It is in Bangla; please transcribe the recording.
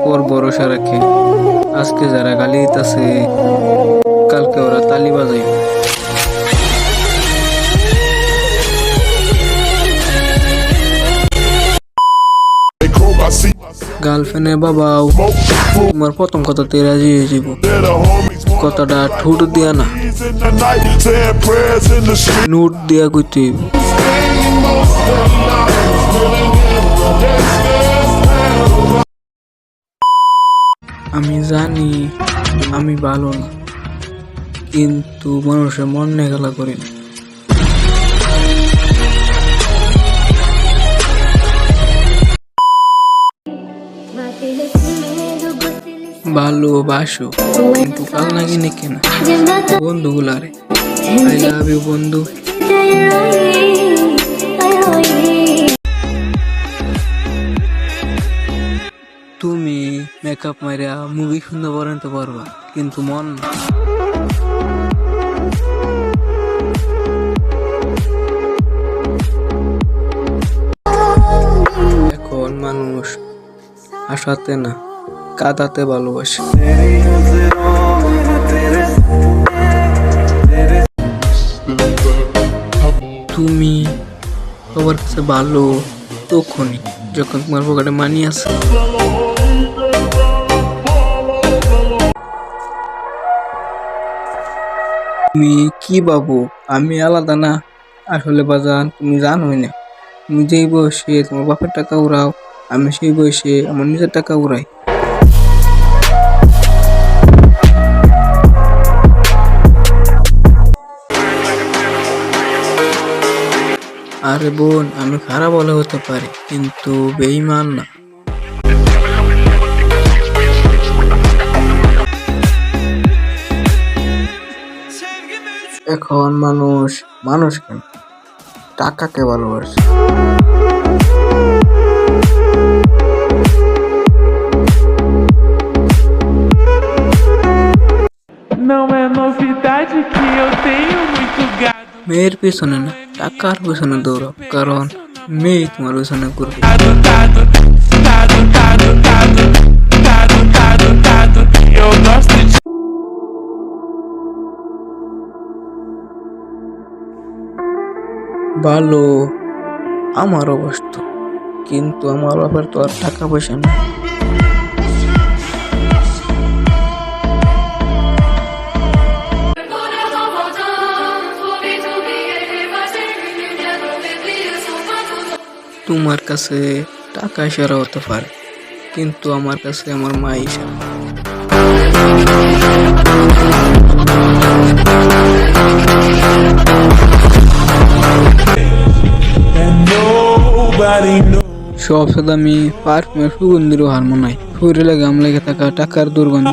উপর ভরসা রাখে। আজকে যারা গালি দিতেছে কালকে ওরা তালি বাজাইবে। গার্লফ্রেন্ডের বাবাও তোমার প্রথম কথাতে রাজি হয়ে যাব। কথাটা ঠোঁট দিয়া না, নোট দিয়া কইতে হইব। আমি জানি আমি ভালো না, কিন্তু মানুষের মন নিয়ে খেলা করি না। ভালোবাসো কিন্তু কাল নাকি নাকি না বন্ধুগুলারে। আই লাভ ইউ বন্ধু। তুমি মেকআপ মারিয়া মুভি সুন্দর বানাতে পারবা, কিন্তু মন না। এখন মানুষ হাসাতে না কাঁদাতে ভালোবাসে। তুমি সবার কাছে ভালো তখনই যখন তোমার পকেটে মানি আছে। তুমি কি ভাবো আমি আলাদা না? আসলে বাজান তুমি জানোই না, তুমি যেই বয়সে তোমার বাপের টাকা উড়াও, আমি সেই বয়সে আমার নিজের টাকা উড়াই। আরে বোন, আমি খারাপ বলে হতে পারি কিন্তু বেঈমান না। এখন মানুষ কেন টাকাকে ভালোবাসে। মেয়ের পিছনে না টাকার পিছনে দৌড়াও, কারণ মেয়ে তোমার পিছনে ঘুরবে। ভালো আমার অবস্থা, কিন্তু আমার বাবার তো আর টাকা পয়সা নেই। তোমার কাছে টাকা ইশারা হতে পারে, কিন্তু আমার কাছে আমার মা ইশারা। সবচেয়ে দামি পারফিউমের সুগন্ধিরও হার মনে হয়, শরীরে গাম লেগে থাকা টাকার দুর্গন্ধ।